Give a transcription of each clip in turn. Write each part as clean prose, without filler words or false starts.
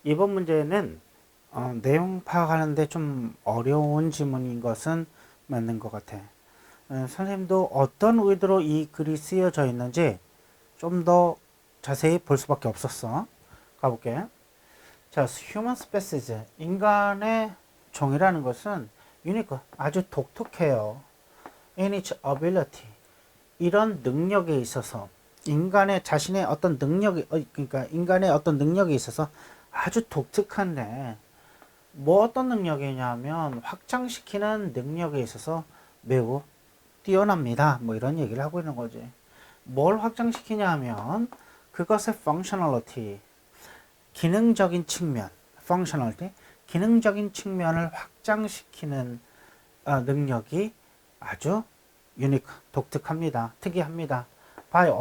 이번 문제는 내용 파악하는데 좀 어려운 지문인 것은 맞는 것 같아. 선생님도 어떤 의도로 이 글이 쓰여져 있는지 좀 더 자세히 볼 수밖에 없었어. 가볼게. 자, human species, 인간의 종이라는 것은 unique, 아주 독특해요. in its ability, 이런 능력에 있어서 인간의 자신의 어떤 능력이 그러니까 인간의 어떤 능력에 있어서 아주 독특한데 뭐 어떤 능력이냐면 확장시키는 능력에 있어서 매우 뛰어납니다. 뭐 이런 얘기를 하고 있는 거지. 뭘 확장시키냐 하면 그것의 functionality, 기능적인 측면, functionality, 기능적인 측면을 확장시키는 능력이 아주 유니크, 독특합니다. 특이합니다. 봐요.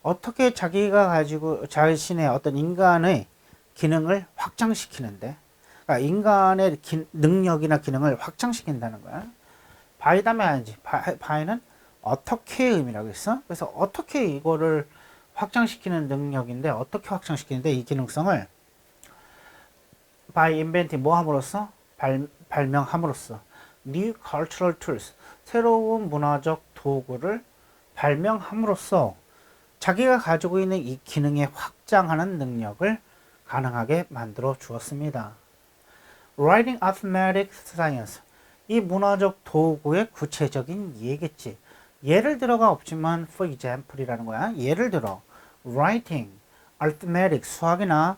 어떻게 자기가 가지고 자신의 어떤 인간의 기능을 확장시키는데, 그러니까 인간의 능력이나 기능을 확장시킨다는 거야. 바이 다음에 아니지. 바이는 어떻게 의미라고 했어? 그래서 어떻게 이거를 확장시키는 능력인데, 어떻게 확장시키는데 이 기능성을 by inventing 뭐 함으로써? 발명함으로써 new cultural tools, 새로운 문화적 도구를 발명함으로써 자기가 가지고 있는 이 기능에 확장하는 능력을 가능하게 만들어 주었습니다. Writing arithmetic science, 이 문화적 도구의 구체적인 예겠지. 예를 들어가 없지만 for example이라는 거야. 예를 들어 writing, arithmetic, 수학이나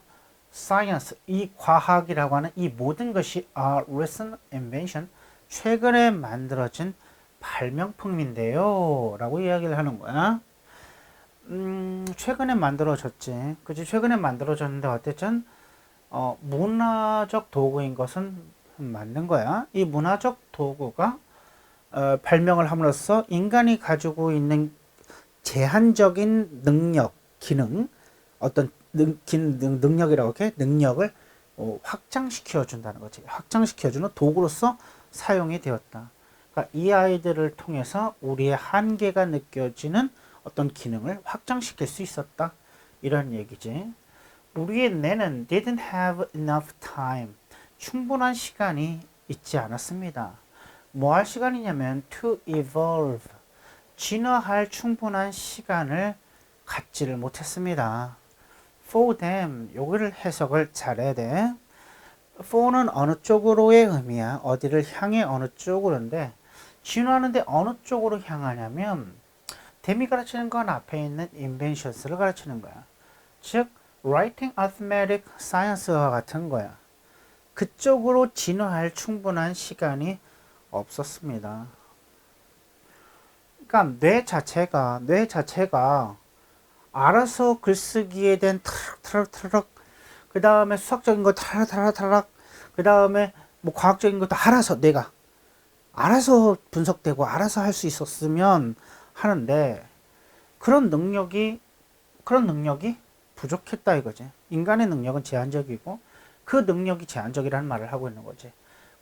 science, 이 과학이라고 하는 이 모든 것이 are recent invention, 최근에 만들어진 발명품인데요 라고 이야기를 하는 거야. 최근에 만들어졌지. 그치? 최근에 만들어졌는데 어쨌든 문화적 도구인 것은 맞는 거야. 이 문화적 도구가 발명을 함으로써 인간이 가지고 있는 제한적인 능력, 기능, 어떤 능력이라고 이렇게 능력을 확장시켜 준다는 거지. 확장시켜 주는 도구로서 사용이 되었다. 그러니까 이 아이들을 통해서 우리의 한계가 느껴지는 어떤 기능을 확장시킬 수 있었다. 이런 얘기지. 우리의 뇌는 didn't have enough time. 충분한 시간이 있지 않았습니다. 뭐 할 시간이냐면 to evolve. 진화할 충분한 시간을 갖지를 못했습니다. for them. 여기를 해석을 잘해야 돼. for는 어느 쪽으로의 의미야. 어디를 향해 어느 쪽으로인데 진화하는데 어느 쪽으로 향하냐면 them이 가르치는 건 앞에 있는 inventions를 가르치는 거야. 즉 writing, arithmetic, science와 같은 거야. 그쪽으로 진화할 충분한 시간이 없었습니다. 그러니까 뇌 자체가 알아서 글쓰기에 대한 트럭 그 다음에 수학적인 거 타락 그 다음에 뭐 과학적인 것도 알아서 내가 알아서 분석되고 알아서 할 수 있었으면 하는데 그런 능력이 부족했다 이거지. 인간의 능력은 제한적이고 그 능력이 제한적이라는 말을 하고 있는 거지.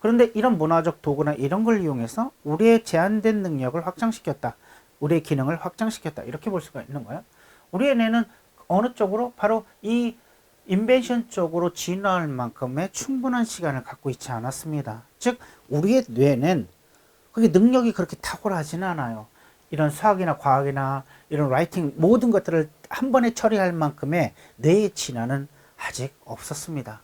그런데 이런 문화적 도구나 이런 걸 이용해서 우리의 제한된 능력을 확장시켰다. 우리의 기능을 확장시켰다. 이렇게 볼 수가 있는 거야. 우리의 뇌는 어느 쪽으로? 바로 이 인벤션 쪽으로 진화할 만큼의 충분한 시간을 갖고 있지 않았습니다. 즉 우리의 뇌는 그게 능력이 그렇게 탁월하지는 않아요. 이런 수학이나 과학이나 이런 라이팅 모든 것들을 한 번에 처리할 만큼의 뇌의 진화는 아직 없었습니다.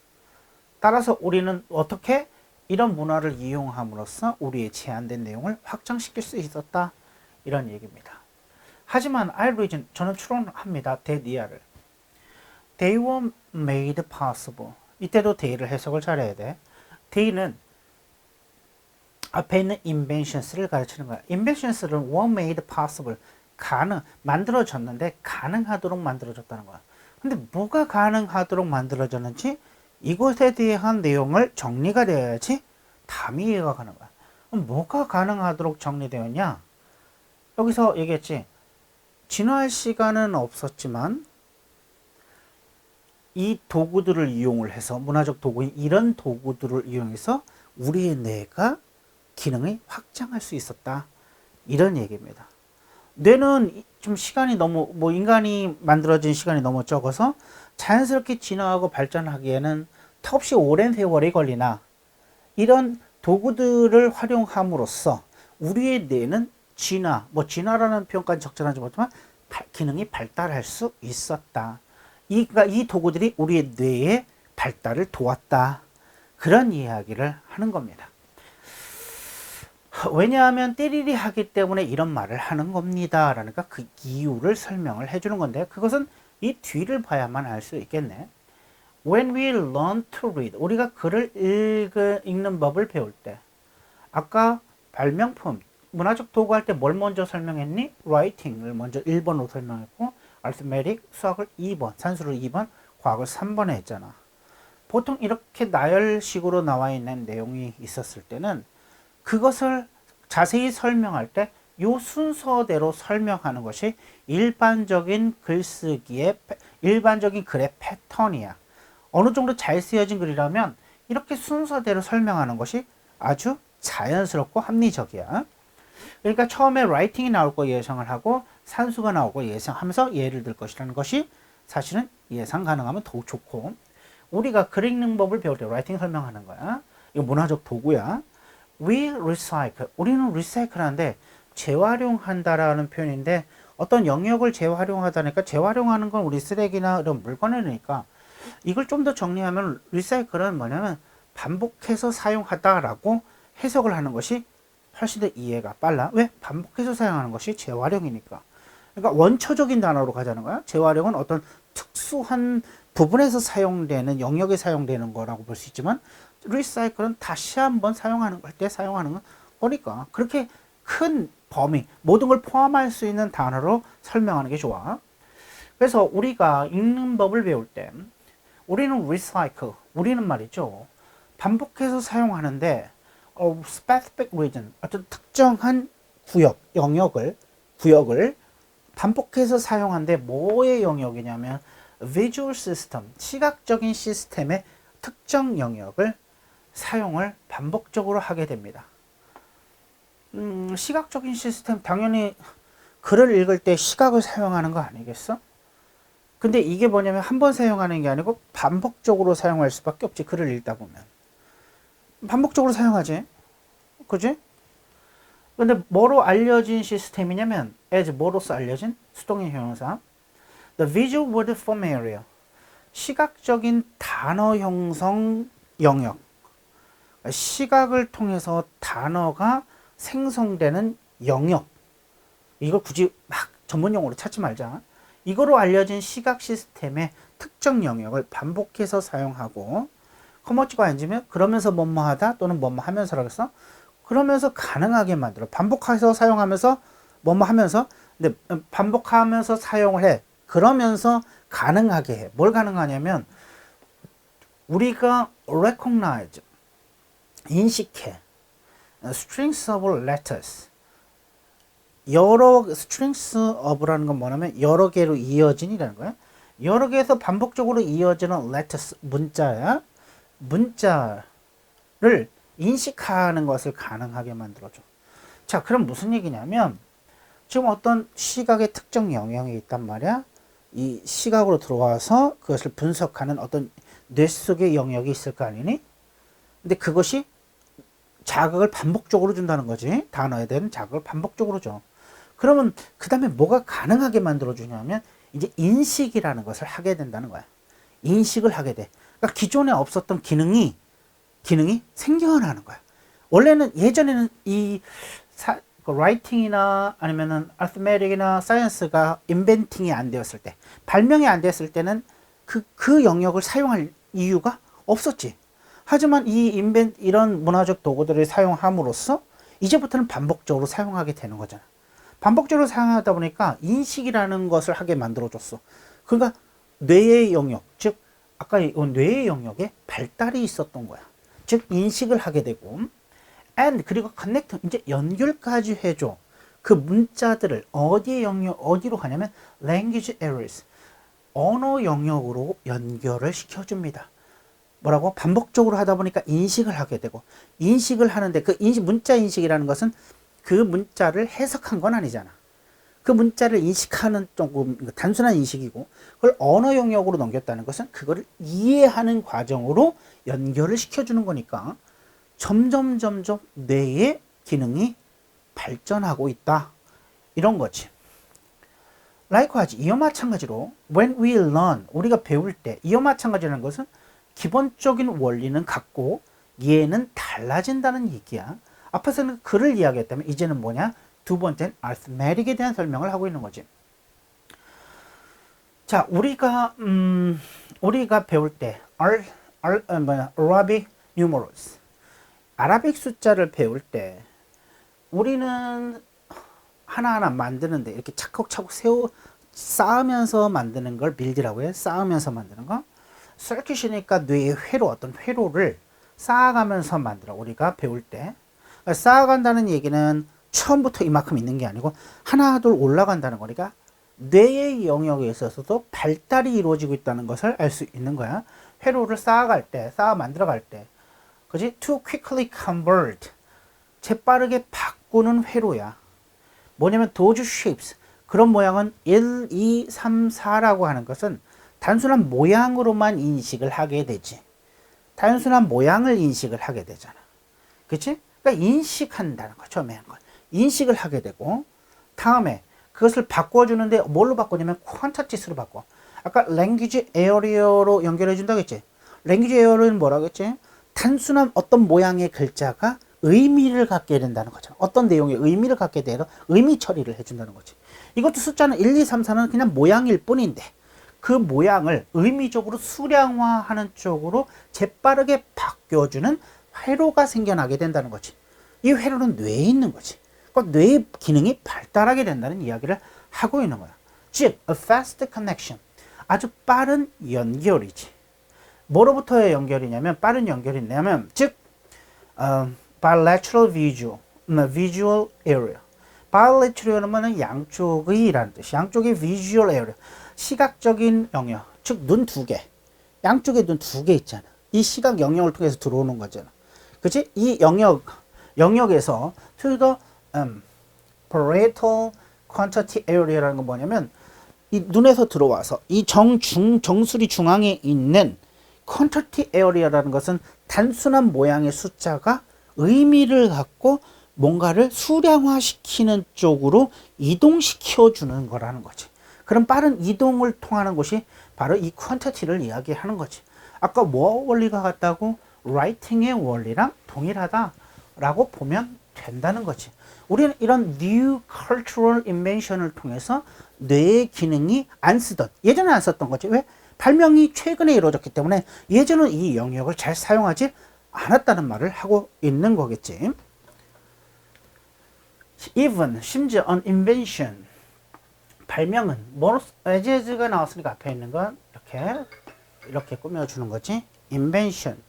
따라서 우리는 어떻게 이런 문화를 이용함으로써 우리의 제한된 내용을 확장시킬 수 있었다. 이런 얘기입니다. 하지만 I reason, 저는 추론합니다. 대니아를. They were made possible. 이때도 they를 해석을 잘해야 돼. they는 앞에 있는 inventions를 가르치는 거야. inventions는 were made possible. 만들어졌는데 가능하도록 만들어졌다는 거야. 근데 뭐가 가능하도록 만들어졌는지 이것에 대한 내용을 정리가 되어야지 담이 이해가 가는 거야. 그럼 뭐가 가능하도록 정리되었냐? 여기서 얘기했지. 진화할 시간은 없었지만 이 도구들을 이용을 해서 문화적 도구인 이런 도구들을 이용해서 우리의 뇌가 기능을 확장할 수 있었다. 이런 얘기입니다. 뇌는 좀 시간이 너무 뭐 인간이 만들어진 시간이 너무 적어서 자연스럽게 진화하고 발전하기에는 턱없이 오랜 세월이 걸리나 이런 도구들을 활용함으로써 우리의 뇌는 진화라는 표현까지 적절한지 모르지만 기능이 발달할 수 있었다. 그러니까 이 도구들이 우리의 뇌의 발달을 도왔다. 그런 이야기를 하는 겁니다. 왜냐하면 띠리리 하기 때문에 이런 말을 하는 겁니다. 그러니까 그 이유를 설명을 해주는 건데 그것은 이 뒤를 봐야만 알 수 있겠네. When we learn to read, 우리가 글을 읽는 법을 배울 때 아까 발명품, 문화적 도구 할 때 뭘 먼저 설명했니? writing을 먼저 1번으로 설명했고 arithmetic, 수학을 2번, 산수를 2번, 과학을 3번에 했잖아. 보통 이렇게 나열식으로 나와 있는 내용이 있었을 때는 그것을 자세히 설명할 때 이 순서대로 설명하는 것이 일반적인 글쓰기의 일반적인 글의 패턴이야. 어느 정도 잘 쓰여진 글이라면 이렇게 순서대로 설명하는 것이 아주 자연스럽고 합리적이야. 그러니까 처음에 라이팅이 나올 거 예상을 하고 산수가 나오고 예상하면서 예를 들 것이라는 것이 사실은 예상 가능하면 더욱 좋고 우리가 글 읽는 법을 배울 때 라이팅 설명하는 거야. 이거 문화적 도구야. We recycle. 우리는 리사이클 하는데 재활용한다라는 표현인데 어떤 영역을 재활용하다니까 재활용하는 건 우리 쓰레기나 이런 물건이니까 이걸 좀 더 정리하면 리사이클은 뭐냐면 반복해서 사용하다라고 해석을 하는 것이 훨씬 더 이해가 빨라. 왜? 반복해서 사용하는 것이 재활용이니까. 그러니까 원초적인 단어로 가자는 거야. 재활용은 어떤 특수한 부분에서 사용되는 영역에 사용되는 거라고 볼 수 있지만 리사이클은 다시 한번 사용하는 걸 때 사용하는 거니까 그렇게 큰 범위 모든 걸 포함할 수 있는 단어로 설명하는 게 좋아. 그래서 우리가 읽는 법을 배울 때 우리는 recycle 우리는 말이죠 반복해서 사용하는데 specific region 어떤 특정한 구역을 반복해서 사용하는데 뭐의 영역이냐면 visual system 시각적인 시스템의 특정 영역을 사용을 반복적으로 하게 됩니다. 시각적인 시스템 당연히 글을 읽을 때 시각을 사용하는 거 아니겠어? 근데 이게 뭐냐면 한 번 사용하는 게 아니고 반복적으로 사용할 수밖에 없지. 글을 읽다 보면 반복적으로 사용하지, 그지? 근데 뭐로 알려진 시스템이냐면 as 뭐로서 알려진 수동의 형용사 the visual word form area 시각적인 단어 형성 영역 시각을 통해서 단어가 생성되는 영역 이걸 굳이 막 전문용어로 찾지 말자. 이거로 알려진 시각 시스템의 특정 영역을 반복해서 사용하고 커머치가 앉으면 그러면서 뭐뭐 하다 또는 뭐뭐 하면서라고 했어. 그러면서 가능하게 만들어. 반복해서 사용하면서 뭐뭐 하면서 근데 반복하면서 사용을 해. 그러면서 가능하게 해. 뭘 가능하냐면 우리가 recognize 인식해 strings of letters 여러 strings of라는 건 뭐냐면 여러 개로 이어진이라는 거야. 여러 개에서 반복적으로 이어지는 letters 문자야. 문자를 인식하는 것을 가능하게 만들어줘. 자, 그럼 무슨 얘기냐면 지금 어떤 시각의 특정 영역이 있단 말이야. 이 시각으로 들어와서 그것을 분석하는 어떤 뇌 속의 영역이 있을 거 아니니? 근데 그것이 자극을 반복적으로 준다는 거지. 단어에 대한 자극을 반복적으로 줘. 그러면 그 다음에 뭐가 가능하게 만들어주냐면 이제 인식이라는 것을 하게 된다는 거야. 인식을 하게 돼. 그러니까 기존에 없었던 기능이 생겨나는 거야. 원래는 예전에는 라이팅이나 아니면은 arithmetic이나 사이언스가 인벤팅이 안 되었을 때, 발명이 안 됐을 때는 그 영역을 사용할 이유가 없었지. 하지만 이런 문화적 도구들을 사용함으로써 이제부터는 반복적으로 사용하게 되는 거잖아. 반복적으로 사용하다 보니까 인식이라는 것을 하게 만들어줬어. 그러니까 뇌의 영역, 즉 아까 뇌의 영역에 발달이 있었던 거야. 즉 인식을 하게 되고 and 그리고 connect 이제 연결까지 해줘. 그 문자들을 어디로 가냐면 language areas 언어 영역으로 연결을 시켜줍니다. 뭐라고? 반복적으로 하다 보니까 인식을 하게 되고 인식을 하는데 그 문자 인식이라는 것은 그 문자를 해석한 건 아니잖아. 그 문자를 인식하는 조금 단순한 인식이고, 그걸 언어 영역으로 넘겼다는 것은 그거를 이해하는 과정으로 연결을 시켜주는 거니까 점점 뇌의 기능이 발전하고 있다, 이런 거지. likewise, 이와 마찬가지로 when we learn, 우리가 배울 때 이와 마찬가지라는 것은 기본적인 원리는 같고 얘는 달라진다는 얘기야. 앞에서는 글을 이야기했다면 이제는 뭐냐? 두 번째는 arithmetic에 대한 설명을 하고 있는 거지. 자, 우리가 배울 때 Arabic numerals, 아라빅 숫자를 배울 때 우리는 하나하나 만드는데 이렇게 차곡차곡 쌓으면서 만드는 걸 빌드라고 해. 쌓으면서 만드는 거. 서킷이니까 뇌의 회로, 어떤 회로를 쌓아가면서 만들어, 우리가 배울 때. 쌓아간다는 얘기는 처음부터 이만큼 있는 게 아니고 하나 둘 올라간다는 거니까 뇌의 영역에 있어서도 발달이 이루어지고 있다는 것을 알 수 있는 거야. 회로를 쌓아갈 때, 만들어갈 때, 그지? To quickly convert, 재빠르게 바꾸는 회로야. 뭐냐면 those shapes, 그런 모양은 1, 2, 3, 4라고 하는 것은 단순한 모양으로만 인식을 하게 되지. 단순한 모양을 인식을 하게 되잖아. 그치? 그러니까 인식한다는 거, 처음에 한 건. 인식을 하게 되고, 다음에 그것을 바꿔주는데 뭘로 바꾸냐면 quantities로 바꿔. 아까 language area로 연결해 준다고 했지. language area는 뭐라고 했지? 단순한 어떤 모양의 글자가 의미를 갖게 된다는 거죠. 어떤 내용의 의미를 갖게 되어 의미 처리를 해준다는 거지. 이것도 숫자는 1, 2, 3, 4는 그냥 모양일 뿐인데 그 모양을 의미적으로 수량화하는 쪽으로 재빠르게 바뀌어주는 회로가 생겨나게 된다는 거지. 이 회로는 뇌에 있는 거지. 그러니까 뇌의 기능이 발달하게 된다는 이야기를 하고 있는 거야. 즉, a fast connection, 아주 빠른 연결이지. 뭐로부터의 연결이냐면, 빠른 연결이냐면, 즉 bilateral visual area. bilateral은 양쪽의 라는 뜻이, 양쪽의 visual area, 시각적인 영역, 즉 눈 두 개, 양쪽에 눈 두 개 있잖아. 이 시각 영역을 통해서 들어오는 거잖아. 그치? 이 영역에서 to the parietal quantity area라는 건 뭐냐면, 이 눈에서 들어와서 이 정수리 중앙에 있는 quantity area라는 것은 단순한 모양의 숫자가 의미를 갖고 뭔가를 수량화시키는 쪽으로 이동시켜 주는 거라는 거지. 그런 빠른 이동을 통하는 것이 바로 이 quantity를 이야기하는 거지. 아까 뭐 원리가 같다고? writing의 원리랑 동일하다라고 보면 된다는 거지. 우리는 이런 new cultural invention을 통해서 뇌의 기능이 안 쓰던, 예전에 안 썼던 거지. 왜? 발명이 최근에 이루어졌기 때문에 예전은 이 영역을 잘 사용하지 않았다는 말을 하고 있는 거겠지. even, 심지어 an invention, 발명은 뭐로, as가 나왔으니까 앞에 있는 건 이렇게 꾸며주는 거지. invention,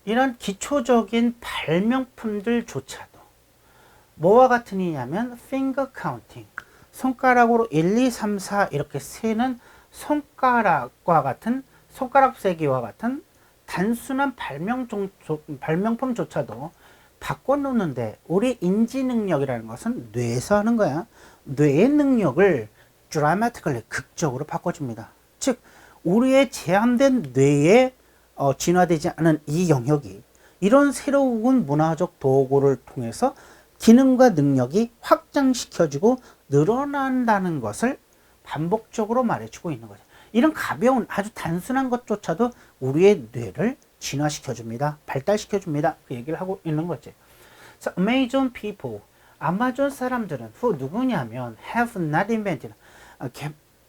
이런 기초적인 발명품들조차도 뭐와 같으냐면 finger counting, 손가락으로 1, 2, 3, 4 이렇게 세는 손가락과 같은, 손가락 세기와 같은 단순한 발명품조차도 바꿔놓는데, 우리 인지 능력이라는 것은 뇌에서 하는 거야. 뇌의 능력을 dramatically, 극적으로 바꿔줍니다. 즉 우리의 제한된 뇌에 진화되지 않은 이 영역이 이런 새로운 문화적 도구를 통해서 기능과 능력이 확장시켜지고 늘어난다는 것을 반복적으로 말해주고 있는 거죠. 이런 가벼운 아주 단순한 것조차도 우리의 뇌를 진화시켜줍니다. 발달시켜줍니다. 그 얘기를 하고 있는 거지. So, Amazon people, 아마존 사람들은 who 누구냐면 have not invented,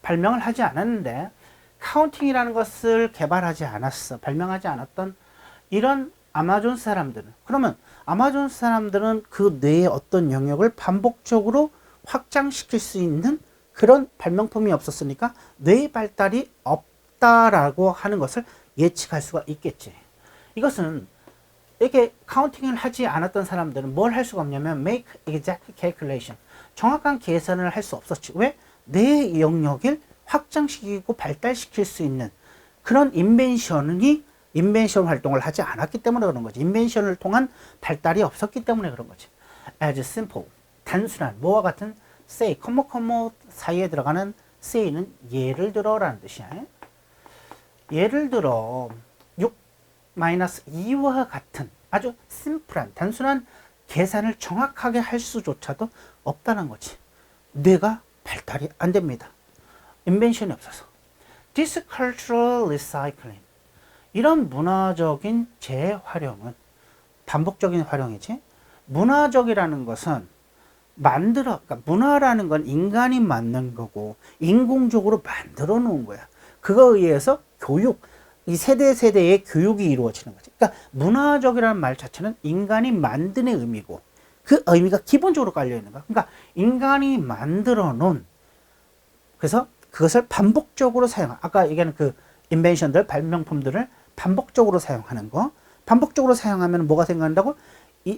발명을 하지 않았는데 카운팅이라는 것을 개발하지 않았어. 발명하지 않았던 이런 아마존 사람들은, 그러면 아마존 사람들은 그 뇌의 어떤 영역을 반복적으로 확장시킬 수 있는 그런 발명품이 없었으니까 뇌의 발달이 없다라고 하는 것을 예측할 수가 있겠지. 이것은 이렇게 카운팅을 하지 않았던 사람들은 뭘 할 수가 없냐면 make exact calculation, 정확한 계산을 할 수 없었지. 왜? 뇌의 영역을 확장시키고 발달시킬 수 있는 그런 인벤션 활동을 하지 않았기 때문에 그런 거지. 인벤션을 통한 발달이 없었기 때문에 그런 거지. as simple, 단순한 뭐와 같은 say, 컴마 사이에 들어가는 say는 예를 들어라는 뜻이야. 예를 들어 6-2와 같은 아주 심플한 단순한 계산을 정확하게 할 수조차도 없다는 거지. 뇌가 발달이 안 됩니다. 인벤션이 없어서. This cultural recycling, 이런 문화적인 재활용은 반복적인 활용이지. 문화적이라는 것은 그러니까 문화라는 건 인간이 만든 거고 인공적으로 만들어 놓은 거야. 그거에 의해서 이 세대의 교육이 이루어지는 거지. 그러니까 문화적이라는 말 자체는 인간이 만든의 의미고 그 의미가 기본적으로 깔려 있는 거야. 그러니까 인간이 만들어 놓은, 그래서 그것을 반복적으로 아까 얘기하는 그 인벤션들, 발명품들을 반복적으로 사용하는 거. 반복적으로 사용하면 뭐가 생각난다고?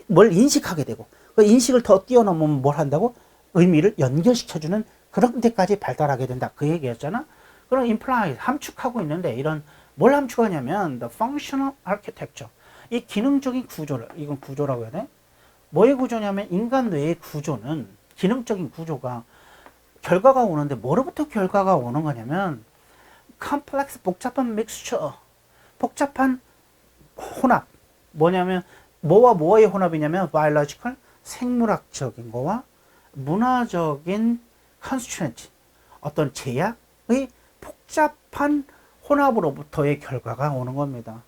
뭘 인식하게 되고, 그 인식을 더 뛰어넘으면 뭘 한다고? 의미를 연결시켜주는 그런 데까지 발달하게 된다. 그 얘기였잖아. 그럼 imply, 함축하고 있는데, 뭘 함축하냐면 the functional architecture, 이 기능적인 구조를, 이건 구조라고 해야 돼? 뭐의 구조냐면 인간 뇌의 구조는, 기능적인 구조가 결과가 오는데 뭐로부터 결과가 오는 거냐면 complex, 복잡한 mixture, 복잡한 혼합. 뭐냐면 뭐와 뭐의 혼합이냐면 biological, 생물학적인 거와 문화적인 constraint, 어떤 제약의 복잡한 혼합으로부터의 결과가 오는 겁니다.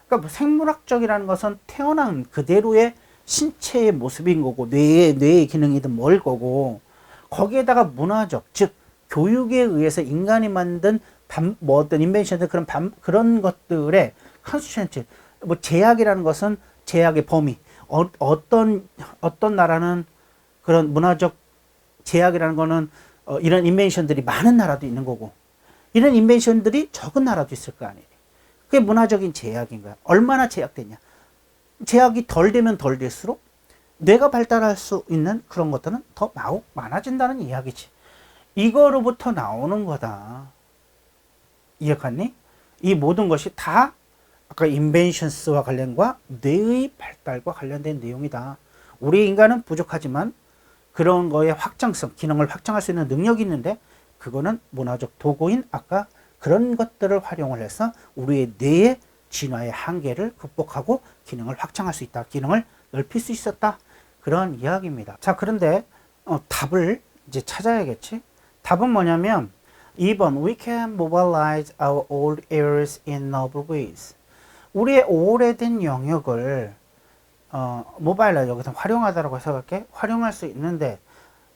그러니까 생물학적이라는 것은 태어난 그대로의 신체의 모습인 거고 뇌의 기능이든 뭘 거고, 거기에다가 문화적, 즉 교육에 의해서 인간이 만든 어떤 인벤션들, 그런 것들의 컨스트렌트, 뭐 제약이라는 것은 제약의 범위, 어떤 나라는 그런 문화적 제약이라는 거는 이런 인벤션들이 많은 나라도 있는 거고, 이런 인벤션들이 적은 나라도 있을 거 아니에요. 그게 문화적인 제약인 거야. 얼마나 제약되냐. 제약이 덜 되면 덜 될수록 뇌가 발달할 수 있는 그런 것들은 더 많아진다는 이야기지. 이거로부터 나오는 거다. 이해갔니? 이 모든 것이 다 아까 인벤션스와 관련과 뇌의 발달과 관련된 내용이다. 우리 인간은 부족하지만 그런 거의 확장성, 기능을 확장할 수 있는 능력이 있는데, 그거는 문화적 도구인 아까 그런 것들을 활용을 해서 우리의 뇌의 진화의 한계를 극복하고 기능을 확장할 수 있다. 기능을 넓힐 수 있었다. 그런 이야기입니다. 자, 그런데 답을 이제 찾아야겠지. 답은 뭐냐면 2번, we can mobilize our old areas in novel ways. 우리의 오래된 영역을 모바일라 여기서 활용하다라고 해석할게. 활용할 수 있는데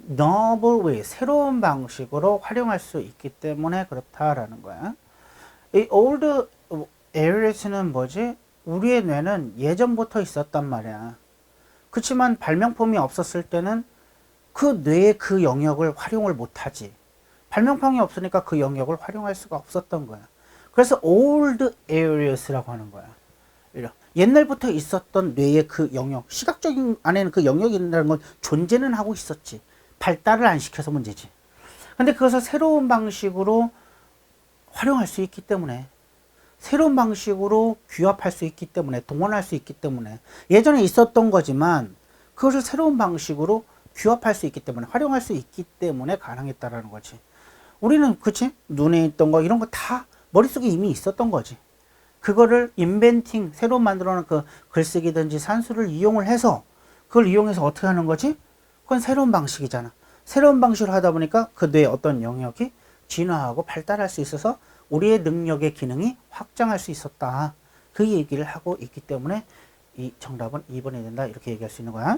novel way, 새로운 방식으로 활용할 수 있기 때문에 그렇다라는 거야. 이 old areas는 뭐지? 우리의 뇌는 예전부터 있었단 말이야. 그렇지만 발명품이 없었을 때는 그 뇌의 그 영역을 활용을 못하지. 발명품이 없으니까 그 영역을 활용할 수가 없었던 거야. 그래서 old areas라고 하는 거야. 옛날부터 있었던 뇌의 그 영역, 시각적인 안에는 그 영역이 있다는 건 존재는 하고 있었지. 발달을 안 시켜서 문제지. 근데 그것을 새로운 방식으로 활용할 수 있기 때문에, 새로운 방식으로 규합할 수 있기 때문에, 동원할 수 있기 때문에, 예전에 있었던 거지만 그것을 새로운 방식으로 규합할 수 있기 때문에, 활용할 수 있기 때문에 가능했다라는 거지. 우리는 그치? 눈에 있던 거 이런 거 다 머릿속에 이미 있었던 거지. 그거를 인벤팅, 새로 만들어 놓은 그 글쓰기든지 산수를 이용을 해서, 그걸 이용해서 어떻게 하는 거지? 그건 새로운 방식이잖아. 새로운 방식으로 하다 보니까 그 뇌의 어떤 영역이 진화하고 발달할 수 있어서 우리의 능력의 기능이 확장할 수 있었다. 그 얘기를 하고 있기 때문에 이 정답은 2번이 된다. 이렇게 얘기할 수 있는 거야.